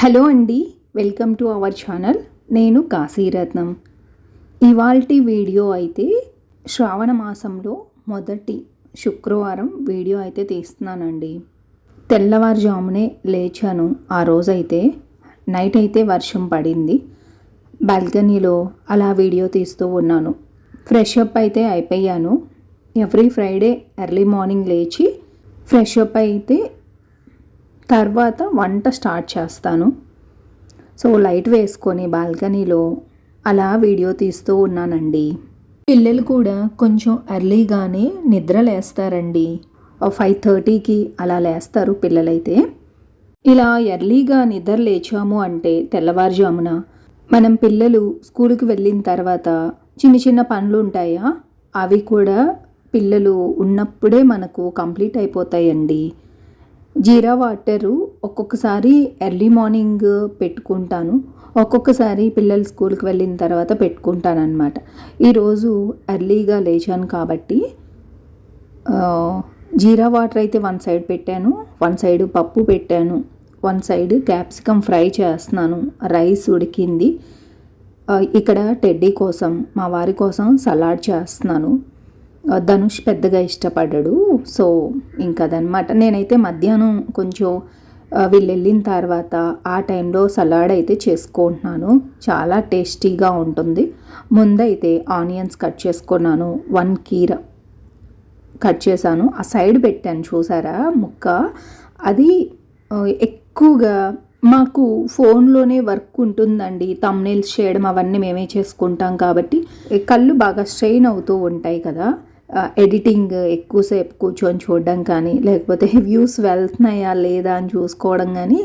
Hello అండి, welcome to our channel. నేను కాశీరత్నం. ఇవాల్టి వీడియో అయితే శ్రావణ మాసంలో మొదటి శుక్రవారం వీడియో అయితే తీస్తున్నానండి. తెల్లవారుజామునే లేచాను. ఆ రోజైతే నైట్ అయితే వర్షం పడింది. బాల్కనీలో అలా వీడియో తీస్తూ ఉన్నాను. ఫ్రెష్ అప్ అయితే అయిపోయాను. ఎవ్రీ ఫ్రైడే ఎర్లీ మార్నింగ్ లేచి ఫ్రెష్ అప్ అయితే తర్వాత వంట స్టార్ట్ చేస్తాను. సో లైట్ వేసుకొని బాల్కనీలో అలా వీడియో తీస్తూ ఉన్నానండి. పిల్లలు కూడా కొంచెం ఎర్లీగానే నిద్ర లేస్తారండి. 5:30కి అలా లేస్తారు పిల్లలైతే. ఇలా ఎర్లీగా నిద్ర లేచాము అంటే తెల్లవారుజామున మనం పిల్లలు స్కూల్కి వెళ్ళిన తర్వాత చిన్న చిన్న పనులు ఉంటాయా, అవి కూడా పిల్లలు ఉన్నప్పుడే మనకు కంప్లీట్ అయిపోతాయండి. జీరా వాటరు ఒక్కొక్కసారి ఎర్లీ మార్నింగ్ పెట్టుకుంటాను, ఒక్కొక్కసారి పిల్లలు స్కూల్కి వెళ్ళిన తర్వాత పెట్టుకుంటాను అనమాట. ఈరోజు ఎర్లీగా లేచాను కాబట్టి జీరా వాటర్ అయితే వన్ సైడ్ పెట్టాను, వన్ సైడ్ పప్పు పెట్టాను, వన్ సైడ్ క్యాప్సికమ్ ఫ్రై చేస్తున్నాను. రైస్ ఉడికింది. ఇక్కడ టెడ్డీ కోసం, మా వారి కోసం సలాడ్ చేస్తున్నాను. ధనుష్ పెద్దగా ఇష్టపడ్డాడు. సో ఇంకా అదనమాట. నేనైతే మధ్యాహ్నం కొంచెం వీళ్ళు వెళ్ళిన తర్వాత ఆ టైంలో సలాడ్ అయితే చేసుకుంటున్నాను. చాలా టేస్టీగా ఉంటుంది. ముందైతే ఆనియన్స్ కట్ చేసుకున్నాను, 1 కీర కట్ చేశాను. ఆ సైడ్ పెట్టాను చూసారా ముక్క. అది ఎక్కువగా మాకు ఫోన్లోనే వర్క్ ఉంటుందండి. థంబ్నెయిల్స్ చేయడం అవన్నీ మేమే చేసుకుంటాం కాబట్టి కళ్ళు బాగా స్ట్రెయిన్ అవుతూ ఉంటాయి కదా. ఎడిటింగ్ ఎక్కువసేపు కూర్చొని చూడడం కానీ, లేకపోతే వ్యూస్ వెళ్తున్నాయా లేదా అని చూసుకోవడం కానీ,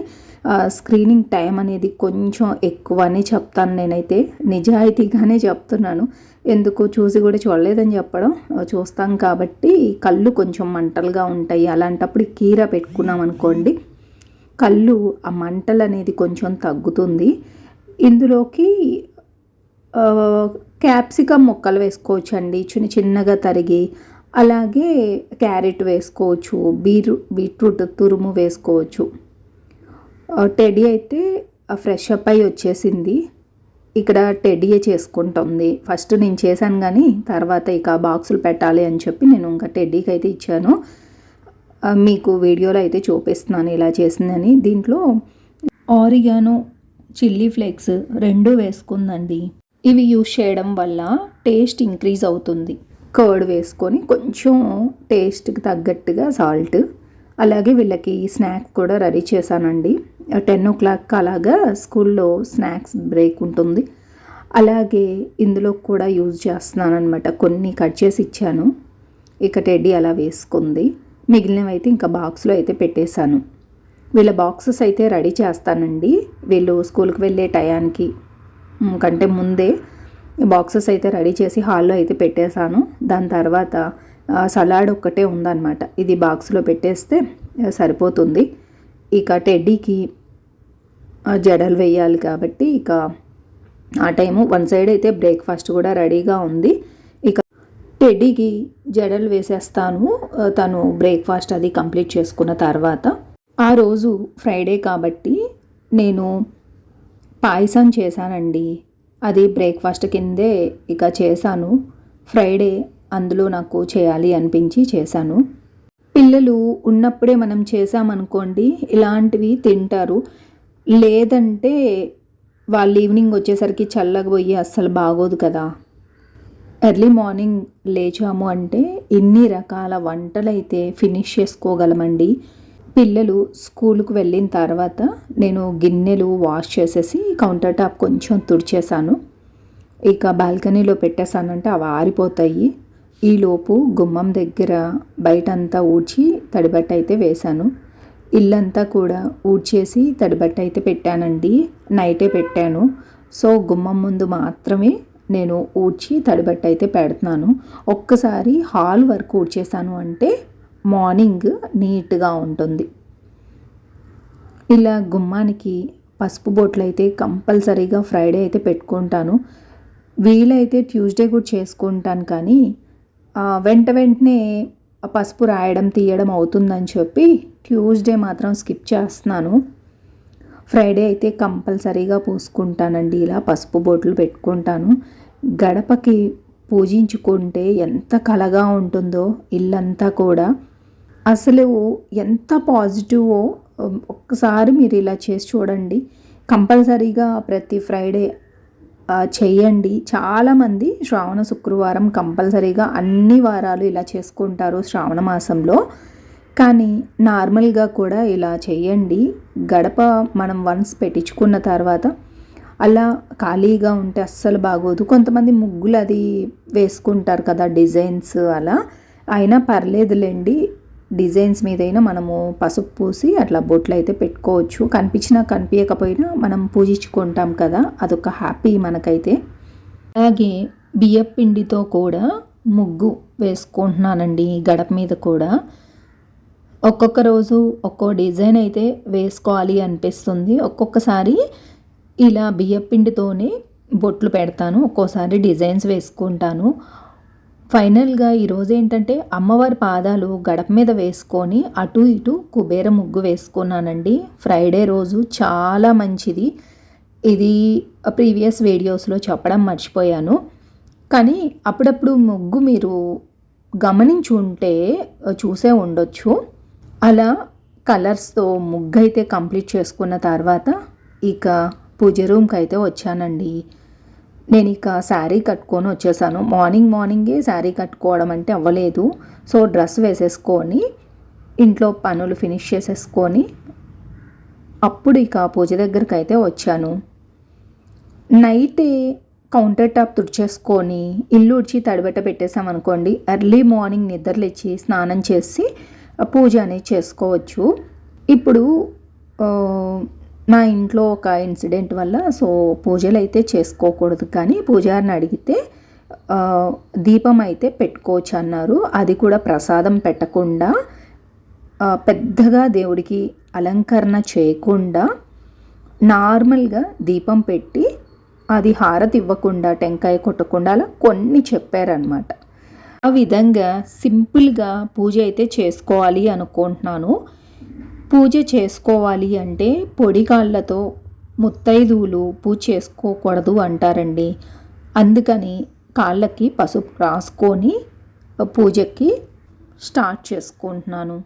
స్క్రీనింగ్ టైం అనేది కొంచెం ఎక్కువ అని చెప్తాను. నేనైతే నిజాయితీగానే చెప్తున్నాను. ఎందుకు చూసి కూడా చూడలేదని చెప్పడం, చూస్తాం కాబట్టి కళ్ళు కొంచెం మంటలుగా ఉంటాయి. అలాంటప్పుడు కీర పెట్టుకున్నాం అనుకోండి, కళ్ళు ఆ మంటలు అనేది కొంచెం తగ్గుతుంది. ఇందులోకి క్యాప్సికమ్ ముక్కలు వేసుకోవచ్చు అండి, చిన్న చిన్నగా తరిగి. అలాగే క్యారెట్ వేసుకోవచ్చు, బీట్రూట్ తురుము వేసుకోవచ్చు. టెడ్డీ అయితే ఫ్రెష్ అప్ అయి వచ్చేసింది. ఇక్కడ టెడ్డీయే చేసుకుంటుంది. ఫస్ట్ నేను చేశాను కానీ తర్వాత ఇక బాక్సులు పెట్టాలి అని చెప్పి నేను ఇంకా టెడ్డీకి అయితే ఇచ్చాను. మీకు వీడియోలో అయితే చూపిస్తున్నాను ఇలా చేసిందని. దీంట్లో ఆరిగానో, చిల్లీ ఫ్లేక్స్ 2 వేసుకుందండి. ఇవి యూజ్ చేయడం వల్ల టేస్ట్ ఇంక్రీజ్ అవుతుంది. కర్డ్ వేసుకొని కొంచెం టేస్ట్కి తగ్గట్టుగా సాల్ట్. అలాగే వీళ్ళకి స్నాక్ కూడా రెడీ చేశానండి. 10 o'clock అలాగా స్కూల్లో స్నాక్స్ బ్రేక్ ఉంటుంది. అలాగే ఇందులో కూడా యూజ్ చేస్తున్నాను అనమాట. కొన్ని కట్ చేసి ఇచ్చాను. ఇక టెడ్డీ అలా వేసుకుంది. మిగిలినవి అయితే ఇంకా బాక్స్లో అయితే పెట్టేశాను. వీళ్ళ బాక్సెస్ అయితే రెడీ చేస్తానండి. వీళ్ళు స్కూల్కి వెళ్ళే టయానికి కంటే ముందే బాక్సెస్ అయితే రెడీ చేసి హాల్లో అయితే పెట్టేశాను. దాని తర్వాత సలాడ్ ఒక్కటే ఉందన్నమాట. ఇది బాక్స్లో పెట్టేస్తే సరిపోతుంది. ఇక టెడ్డీకి జడలు వేయాలి కాబట్టి ఇక ఆ టైము వన్ సైడ్ అయితే బ్రేక్ఫాస్ట్ కూడా రెడీగా ఉంది. ఇక టెడ్డీకి జడలు వేసేస్తాను. తను బ్రేక్ఫాస్ట్ అది కంప్లీట్ చేసుకున్న తర్వాత. ఆ రోజు ఫ్రైడే కాబట్టి నేను పాయసం చేశానండి. అది బ్రేక్ఫాస్ట్ కిందే ఇక చేశాను. ఫ్రైడే అందులో నాకు చేయాలి అనిపించి చేశాను. పిల్లలు ఉన్నప్పుడే మనం చేసామనుకోండి ఇలాంటివి తింటారు. లేదంటే వాళ్ళు ఈవినింగ్ వచ్చేసరికి చల్లగపోయి అస్సలు బాగోదు కదా. ఎర్లీ మార్నింగ్ లేచాము అంటే ఇన్ని రకాల వంటలైతే ఫినిష్ చేసుకోగలమండి. పిల్లలు స్కూల్కి వెళ్ళిన తర్వాత నేను గిన్నెలు వాష్ చేసేసి కౌంటర్ టాప్ కొంచెం తుడిచేసాను. ఇక బాల్కనీలో పెట్టేశానంటే అవి ఆరిపోతాయి. ఈలోపు గుమ్మం దగ్గర బయటంతా ఊడ్చి తడిబట్ట అయితే వేశాను. ఇల్లంతా కూడా ఊడ్చేసి తడిబట్ట అయితే పెట్టానండి. నైటే పెట్టాను. సో గుమ్మం ముందు మాత్రమే నేను ఊడ్చి తడిబట్ట అయితే పెడుతున్నాను. ఒక్కసారి హాల్ వరకు ఊడ్చేసాను అంటే మార్నింగ్ నీట్గా ఉంటుంది. ఇలా గుమ్మానికి పసుపు బొట్లు అయితే కంపల్సరీగా ఫ్రైడే అయితే పెట్టుకుంటాను. వీలైతే ట్యూస్డే కూడా చేసుకుంటాను కానీ వెంటనే పసుపు రాయడం తీయడం అవుతుందని చెప్పి ట్యూస్డే మాత్రం స్కిప్ చేస్తున్నాను. ఫ్రైడే అయితే కంపల్సరీగా పూసుకుంటానండి. ఇలా పసుపు బొట్లు పెట్టుకుంటాను. గడపకి పూజించుకుంటే ఎంత కళగా ఉంటుందో ఇల్లంతా కూడా. అసలు ఎంత పాజిటివో ఒక్కసారి మీరు ఇలా చేసి చూడండి. కంపల్సరీగా ప్రతి ఫ్రైడే చెయ్యండి. చాలామంది శ్రావణ శుక్రవారం కంపల్సరీగా అన్ని వారాలు ఇలా చేసుకుంటారు శ్రావణ మాసంలో. కానీ నార్మల్గా కూడా ఇలా చేయండి. గడప మనం వన్స్ పెట్టించుకున్న తర్వాత అలా ఖాళీగా ఉంటే అస్సలు బాగోదు. కొంతమంది ముగ్గులు అది వేసుకుంటారు కదా, డిజైన్స్ అలా అయినా పర్లేదులేండి. డిజైన్స్ మీదైనా మనము పసుపు పూసి అట్లా బొట్లు అయితే పెట్టుకోవచ్చు. కనిపించినా కనిపించకపోయినా మనం పూజించుకుంటాం కదా, అదొక హ్యాపీ మనకైతే. అలాగే బియ్యపు పిండితో కూడా ముగ్గు వేసుకుంటున్నానండి గడప మీద కూడా. ఒక్కొక్క రోజు ఒక్కో డిజైన్ అయితే వేసుకోవాలి అనిపిస్తుంది. ఒక్కొక్కసారి ఇలా బియ్యపు పిండితోనే బొట్లు పెడతాను, ఒక్కోసారి డిజైన్స్ వేసుకుంటాను. ఫైనల్గా ఈరోజు ఏంటంటే అమ్మవారి పాదాలు గడప మీద వేసుకొని అటు ఇటు కుబేర ముగ్గు వేసుకున్నానండి. ఫ్రైడే రోజు చాలా మంచిది. ఇది ప్రీవియస్ వీడియోస్లో చెప్పడం మర్చిపోయాను. కానీ అప్పుడప్పుడు ముగ్గు మీరు గమనించి ఉంటే చూసే ఉండొచ్చు. అలా కలర్స్తో ముగ్గు అయితే కంప్లీట్ చేసుకున్న తర్వాత ఇక పూజ రూమ్కి అయితే వచ్చానండి. నేను ఇక శారీ కట్టుకొని వచ్చేసాను. మార్నింగే శారీ కట్టుకోవడం అంటే అవ్వలేదు. సో డ్రెస్ వేసేసుకొని ఇంట్లో పనులు ఫినిష్ చేసేసుకొని అప్పుడు ఇక పూజ దగ్గరికి అయితే వచ్చాను. నైటే కౌంటర్ టాప్ తుడిచేసుకొని ఇల్లు ఉడిచి తడిబెట్ట పెట్టేసామనుకోండి, ఎర్లీ మార్నింగ్ నిద్రలేచి స్నానం చేసి పూజ అనేది చేసుకోవచ్చు. ఇప్పుడు మా ఇంట్లో ఒక ఇన్సిడెంట్ వల్ల సో పూజలు అయితే చేసుకోకూడదు, కానీ పూజారిని అడిగితే దీపం అయితే పెట్టుకోవచ్చు అన్నారు. అది కూడా ప్రసాదం పెట్టకుండా, పెద్దగా దేవుడికి అలంకరణ చేయకుండా నార్మల్గా దీపం పెట్టి అది హారతి ఇవ్వకుండా టెంకాయ కొట్టకుండా అలా కొన్ని చెప్పారనమాట. ఆ విధంగా సింపుల్గా పూజ అయితే చేసుకోవాలి అనుకుంటున్నాను. పూజ చేసుకోవాలి అంటే పొడి కాళ్ళతో ముత్తైదువులు పూజ చేసుకోకూడదు అంటారండి. అందుకని కాళ్ళకి పసుపు రాసుకొని పూజకి స్టార్ట్ చేసుకుంటున్నాను.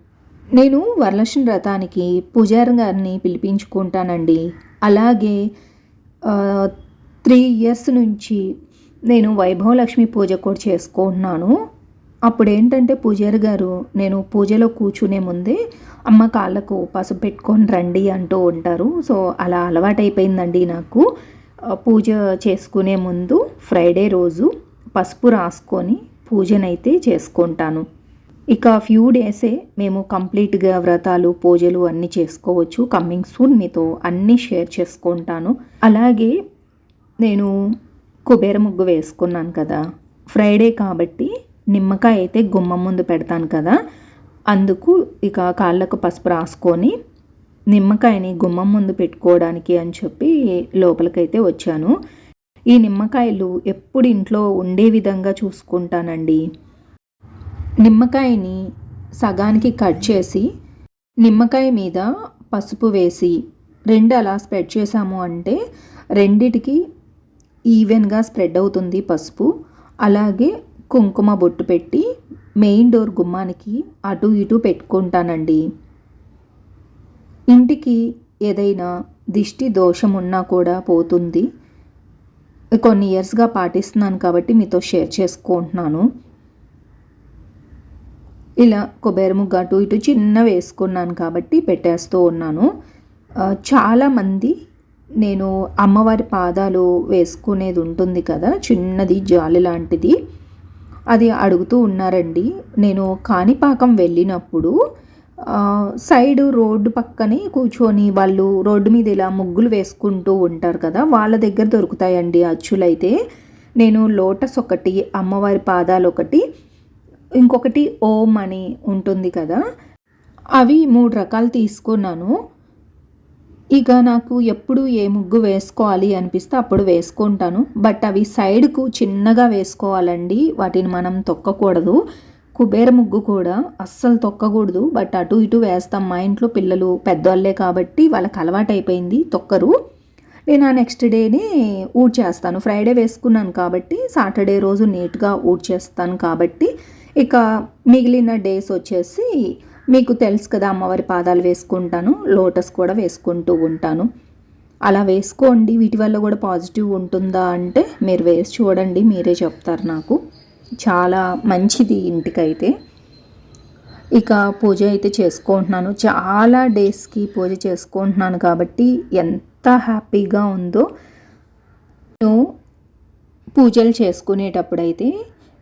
నేను వరలక్ష్మి వ్రతానికి పూజారి గారిని పిలిపించుకుంటానండి. అలాగే 3 years నుంచి నేను వైభవలక్ష్మి పూజ కూడా చేసుకుంటున్నాను. అప్పుడు ఏంటంటే పూజారి గారు నేను పూజలో కూర్చునే ముందే అమ్మ కాళ్ళకు పసుపు పెట్టుకొని రండి అంటూ ఉంటారు. సో అలా అలవాటైపోయిందండి నాకు. పూజ చేసుకునే ముందు ఫ్రైడే రోజు పసుపు రాసుకొని పూజనైతే చేసుకుంటాను. ఇక ఫ్యూ డేసే మేము కంప్లీట్గా వ్రతాలు పూజలు అన్నీ చేసుకోవచ్చు. కమ్మింగ్ సూన్ మీతో అన్నీ షేర్ చేసుకుంటాను. అలాగే నేను కుబేర ముగ్గు వేసుకున్నాను కదా, ఫ్రైడే కాబట్టి నిమ్మకాయ అయితే గుమ్మం ముందు పెడతాను కదా, అందుకు ఇక కాళ్ళకు పసుపు రాసుకొని నిమ్మకాయని గుమ్మం ముందు పెట్టుకోవడానికి అని చెప్పి లోపలికైతే వచ్చాను. ఈ నిమ్మకాయలు ఎప్పుడు ఇంట్లో ఉండే విధంగా చూసుకుంటానండి. నిమ్మకాయని సగానికి కట్ చేసి నిమ్మకాయ మీద పసుపు వేసి 2 అలా స్ప్రెడ్ చేసాము అంటే రెండిటికి ఈవెన్గా స్ప్రెడ్ అవుతుంది పసుపు. అలాగే కుంకుమ బొట్టు పెట్టి మెయిన్ డోర్ గుమ్మానికి అటు ఇటు పెట్టుకుంటానండి. ఇంటికి ఏదైనా దిష్టి దోషం ఉన్నా కూడా పోతుంది. కొన్ని ఇయర్స్గా పాటిస్తున్నాను కాబట్టి మీతో షేర్ చేసుకుంటున్నాను. ఇలా కొబ్బరి ముగ్గు అటు ఇటు చిన్న వేసుకున్నాను కాబట్టి పెట్టేస్తూ ఉన్నాను. చాలామంది నేను అమ్మవారి పాదాలు వేసుకునేది ఉంటుంది కదా, చిన్నది జాలి లాంటిది, అది అడుగుతూ ఉన్నారండి. నేను కాణిపాకం వెళ్ళినప్పుడు సైడ్ రోడ్డు పక్కనే కూర్చొని వాళ్ళు రోడ్డు మీద ఇలా ముగ్గులు వేసుకుంటూ ఉంటారు కదా, వాళ్ళ దగ్గర దొరుకుతాయండి అచ్చులైతే. నేను లోటస్ ఒకటి, అమ్మవారి పాదాలు ఒకటి, ఇంకొకటి ఓం అని ఉంటుంది కదా, అవి 3 రకాలు తీసుకున్నాను. ఇక నాకు ఎప్పుడు ఏ ముగ్గు వేసుకోవాలి అనిపిస్తే అప్పుడు వేసుకుంటాను. బట్ అవి సైడ్కు చిన్నగా వేసుకోవాలండి, వాటిని మనం తొక్కకూడదు. కుబేర ముగ్గు కూడా అస్సలు తొక్కకూడదు, బట్ అటు ఇటు వేస్తాం. మా ఇంట్లో పిల్లలు పెద్దవాళ్ళే కాబట్టి వాళ్ళకి అలవాటు అయిపోయింది, తొక్కరు. నేను ఆ నెక్స్ట్ డేనే ఊడ్చేస్తాను. ఫ్రైడే వేసుకున్నాను కాబట్టి సాటర్డే రోజు నీట్గా ఊడ్చేస్తాను కాబట్టి ఇక మిగిలిన డేస్ వచ్చేసి మీకు తెలుసు కదా, అమ్మవారి పాదాలు వేసుకుంటాను, లోటస్ కూడా వేసుకుంటూ ఉంటాను. అలా వేసుకోండి. వీటి వల్ల కూడా పాజిటివ్ ఉంటుందా అంటే మీరు వేసి చూడండి, మీరే చెప్తారు నాకు. చాలా మంచిది ఇంటికైతే. ఇక పూజ అయితే చేసుకుంటున్నాను, చాలా డేస్కి పూజ చేసుకుంటున్నాను కాబట్టి ఎంత హ్యాపీగా ఉందో. నేను పూజలు చేసుకునేటప్పుడైతే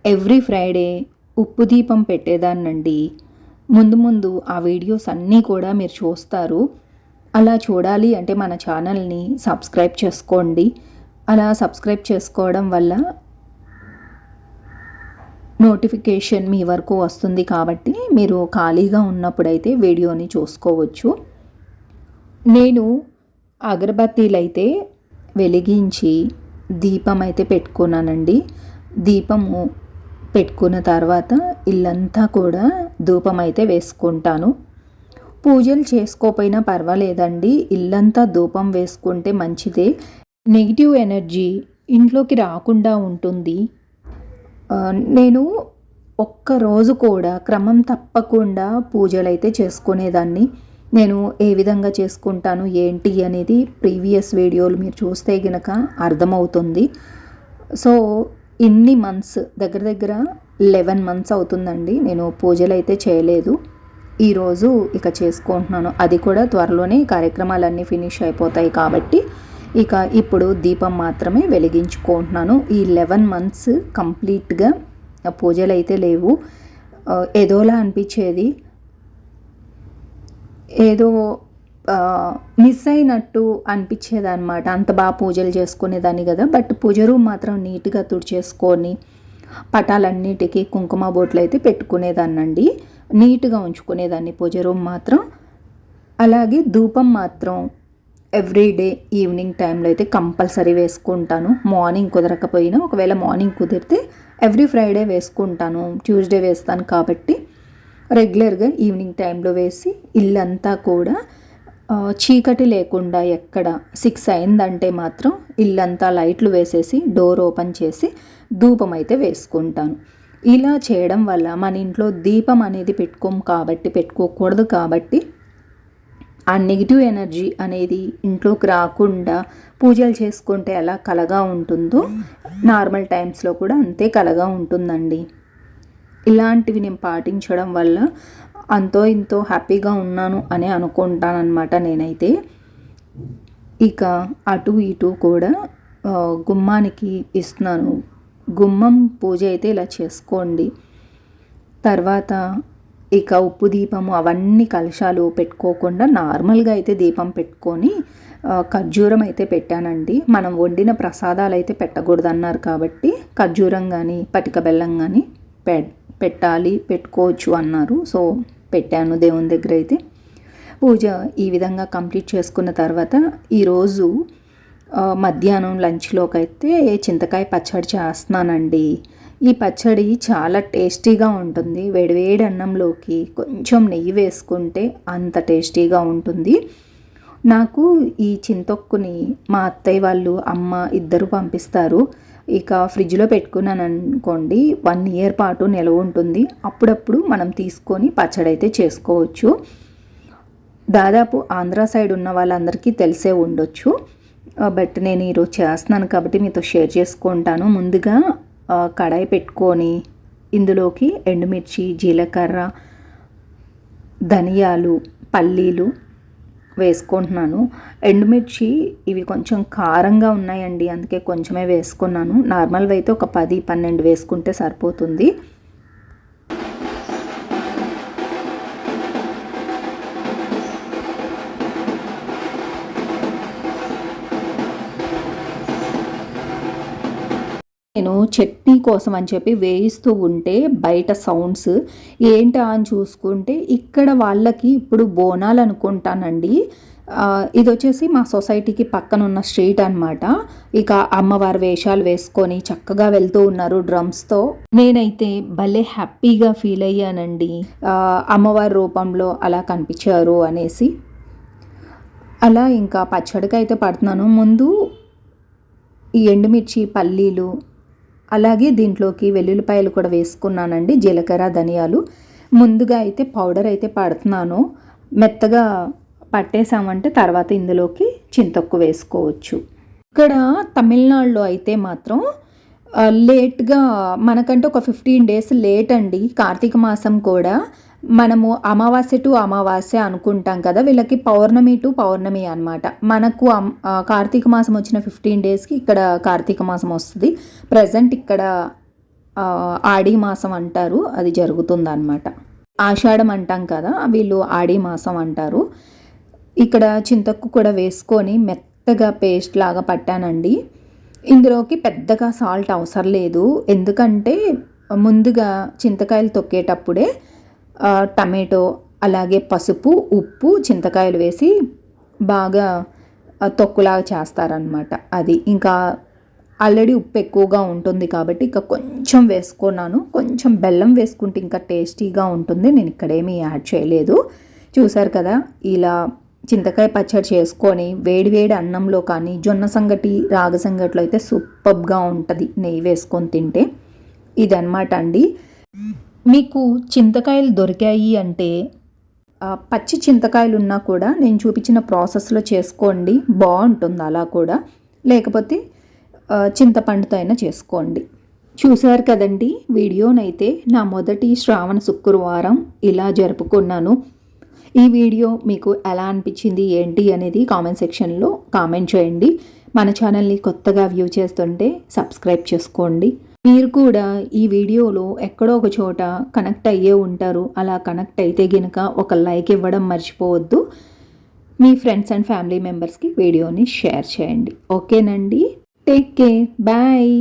ఎవ్రీ ఫ్రైడే ఉప్పు దీపం పెట్టేదాన్నండి. ముందు ముందు ఆ వీడియోస్ అన్నీ కూడా మీరు చూస్తారు. అలా చూడాలి అంటే మన ఛానల్ని సబ్స్క్రైబ్ చేసుకోండి. అలా సబ్స్క్రైబ్ చేసుకోవడం వల్ల నోటిఫికేషన్ మీ వరకు వస్తుంది కాబట్టి మీరు ఖాళీగా ఉన్నప్పుడైతే వీడియోని చూసుకోవచ్చు. నేను అగరబత్తీలు అయితే వెలిగించి దీపం అయితే పెట్టుకున్నానండి. దీపము పెట్టుకున్న తర్వాత ఇల్లంతా కూడా ధూపం అయితే వేసుకుంటాను. పూజలు చేసుకోకపోయినా పర్వాలేదండి, ఇల్లంతా ధూపం వేసుకుంటే మంచిదే. నెగిటివ్ ఎనర్జీ ఇంట్లోకి రాకుండా ఉంటుంది. నేను ఒక్కరోజు కూడా క్రమం తప్పకుండా పూజలు అయితే చేసుకునేదాన్ని. నేను ఏ విధంగా చేసుకుంటాను ఏంటి అనేది ప్రీవియస్ వీడియోలు మీరు చూస్తే గనక అర్థమవుతుంది. సో ఇన్ని మంత్స్, దగ్గర దగ్గర 11 మంత్స్ అవుతుందండి నేను పూజలు అయితే చేయలేదు. ఈరోజు ఇక చేసుకుంటున్నాను. అది కూడా త్వరలోనే కార్యక్రమాలన్నీ ఫినిష్ అయిపోతాయి కాబట్టి ఇక ఇప్పుడు దీపం మాత్రమే వెలిగించుకుంటున్నాను. ఈ 11 మంత్స్ కంప్లీట్గా పూజలు అయితే లేవు. ఏదోలా అనిపించేది, ఏదో మిస్ అయినట్టు అనిపించేది అనమాట. అంత బాగా పూజలు చేసుకునేదాన్ని కదా. బట్ పూజ రూమ్ మాత్రం నీట్గా తుడిచేసుకొని పటాలన్నిటికీ కుంకుమ బొట్లు అయితే పెట్టుకునేదాన్నండి. నీట్గా ఉంచుకునేదాన్ని పూజ రూమ్ మాత్రం. అలాగే ధూపం మాత్రం ఎవ్రీడే ఈవినింగ్ టైంలో అయితే కంపల్సరీ వేసుకుంటాను. మార్నింగ్ కుదరకపోయినా, ఒకవేళ మార్నింగ్ కుదిరితే ఎవ్రీ ఫ్రైడే వేసుకుంటాను. ట్యూస్డే వేస్తాను కాబట్టి రెగ్యులర్గా ఈవినింగ్ టైంలో వేసి ఇల్లంతా కూడా చీకటి లేకుండా, ఎక్కడ 6 అయిందంటే మాత్రం ఇల్లంతా లైట్లు వేసేసి డోర్ ఓపెన్ చేసి ధూపం అయితే వేసుకుంటాను. ఇలా చేయడం వల్ల మన ఇంట్లో దీపం అనేది పెట్టుకోకూడదు కాబట్టి ఆ నెగిటివ్ ఎనర్జీ అనేది ఇంట్లోకి రాకుండా పూజలు చేసుకుంటే ఎలా కలగా ఉంటుందో నార్మల్ టైమ్స్లో కూడా అంతే కలగా ఉంటుందండి. ఇలాంటివి నేను పాటించడం వల్ల అంతో ఇంతో హ్యాపీగా ఉన్నాను అని అనుకుంటానన్నమాట నేనైతే. ఇక అటు ఇటు కూడా గుమ్మానికి ఇస్తున్నాను. గుమ్మం పూజ అయితే ఇలా చేసుకోండి. తర్వాత ఇక ఉప్పు దీపము అవన్నీ కలశాలు పెట్టుకోకుండా నార్మల్గా అయితే దీపం పెట్టుకొని ఖర్జూరం అయితే పెట్టానండి. మనం వండిన ప్రసాదాలు అయితే పెట్టకూడదు అన్నారు కాబట్టి ఖర్జూరం కానీ పటిక బెల్లం కానీ పెట్టుకోవచ్చు అన్నారు. సో పెట్టాను దేవుని దగ్గర అయితే. పూజ ఈ విధంగా కంప్లీట్ చేసుకున్న తర్వాత ఈరోజు మధ్యాహ్నం లంచ్లోకి అయితే చింతకాయ పచ్చడి చేస్తున్నానండి. ఈ పచ్చడి చాలా టేస్టీగా ఉంటుంది. వేడివేడి అన్నంలోకి కొంచెం నెయ్యి వేసుకుంటే అంత టేస్టీగా ఉంటుంది. నాకు ఈ చింతొక్కుని మా అత్తయ్య వాళ్ళు, అమ్మ ఇద్దరు పంపిస్తారు. ఇక ఫ్రిడ్జ్లో పెట్టుకున్నాను అనుకోండి, 1 ఇయర్ పాటు నిల్వ ఉంటుంది. అప్పుడప్పుడు మనం తీసుకొని పచ్చడి అయితే చేసుకోవచ్చు. దాదాపు ఆంధ్ర సైడ్ ఉన్న వాళ్ళందరికీ తెలిసే ఉండొచ్చు. బట్ నేను ఈరోజు చేస్తున్నాను కాబట్టి మీతో షేర్ చేసుకుంటాను. ముందుగా కడాయి పెట్టుకొని ఇందులోకి ఎండుమిర్చి, జీలకర్ర, ధనియాలు, పల్లీలు వేసుకుంటున్నాను. ఎండుమిర్చి ఇవి కొంచెం కారంగా ఉన్నాయండి, అందుకే కొంచెమే వేసుకున్నాను. నార్మల్గా అయితే ఒక 10-12 వేసుకుంటే సరిపోతుంది. నేను చట్నీ కోసం అని చెప్పి వేయిస్తూ ఉంటే బయట సౌండ్స్ ఏంటా అని చూసుకుంటే ఇక్కడ వాళ్ళకి ఇప్పుడు బోనాలు అనుకుంటానండి. ఇది వచ్చేసి మా సొసైటీకి పక్కన ఉన్న స్ట్రీట్ అనమాట. ఇక అమ్మవారి వేషాలు వేసుకొని చక్కగా వెళ్తూ ఉన్నారు డ్రమ్స్తో. నేనైతే భలే హ్యాపీగా ఫీల్ అయ్యానండి, అమ్మవారి రూపంలో అలా కనిపించారు అనేసి. అలా ఇంకా పచ్చడికి అయితే పడుతున్నాను. ముందు ఈ ఎండుమిర్చి, పల్లీలు, అలాగే దీంట్లోకి వెల్లుల్లిపాయలు కూడా వేసుకున్నానండి, జీలకర్ర, ధనియాలు. ముందుగా అయితే పౌడర్ అయితే పడుతున్నాను. మెత్తగా పట్టేసామంటే తర్వాత ఇందులోకి చింతొక్కు వేసుకోవచ్చు. ఇక్కడ తమిళనాడులో అయితే మాత్రం లేట్గా, మనకంటే ఒక 15 days లేట్ అండి. కార్తీక మాసం కూడా మనము అమావాస్య టు అమావాస్య అనుకుంటాం కదా, వీళ్ళకి పౌర్ణమి టు పౌర్ణమి అనమాట. మనకు కార్తీక మాసం వచ్చిన 15 daysకి ఇక్కడ కార్తీక మాసం వస్తుంది. ప్రజెంట్ ఇక్కడ ఆడి మాసం అంటారు, అది జరుగుతుందన్నమాట. ఆషాఢం అంటాం కదా, వీళ్ళు ఆడి మాసం అంటారు. ఇక్కడ చింతొక్కు కూడా వేసుకొని మెత్తగా పేస్ట్ లాగా పట్టానండి. ఇందులోకి పెద్దగా సాల్ట్ అవసరం లేదు, ఎందుకంటే ముందుగా చింతకాయలు తొక్కేటప్పుడే టమాటో, అలాగే పసుపు, ఉప్పు, చింతకాయలు వేసి బాగా తొక్కులాగా చేస్తారనమాట. అది ఇంకా ఆల్రెడీ ఉప్పు ఎక్కువగా ఉంటుంది కాబట్టి ఇక కొంచెం వేసుకున్నాను. కొంచెం బెల్లం వేసుకుంటే ఇంకా టేస్టీగా ఉంటుంది. నేను ఇక్కడేమీ యాడ్ చేయలేదు. చూసారు కదా, ఇలా చింతకాయ పచ్చడి చేసుకొని వేడివేడి అన్నంలో కానీ, జొన్న సంగటి, రాగి సంగటిలో అయితే సూపర్గా ఉంటుంది నెయ్యి వేసుకొని తింటే. ఇదన్నమాట అండి. మీకు చింతకాయలు దొరికాయి అంటే పచ్చి చింతకాయలు ఉన్నా కూడా నేను చూపించిన ప్రాసెస్లో చేసుకోండి, బాగుంటుంది. అలా కూడా లేకపోతే చింతపండుతో అయినా చేసుకోండి. చూసారు కదండి, వీడియోనైతే నా మొదటి శ్రావణ శుక్రవారం ఇలా జరుపుకున్నాను. ఈ వీడియో మీకు ఎలా అనిపించింది ఏంటి అనేది కామెంట్ సెక్షన్లో కామెంట్ చేయండి. మన ఛానల్ని కొత్తగా వ్యూ చేస్తుంటే సబ్స్క్రైబ్ చేసుకోండి. మీరు కూడా ఈ వీడియోలో ఎక్కడో ఒక చోట కనెక్ట్ అయ్యే ఉంటారు. అలా కనెక్ట్ అయితే గినక ఒక లైక్ ఇవ్వడం మర్చిపోవద్దు. మీ ఫ్రెండ్స్ అండ్ ఫ్యామిలీ మెంబర్స్కి వీడియోని షేర్ చేయండి. ఓకేనండి, టేక్ కేర్, బాయ్.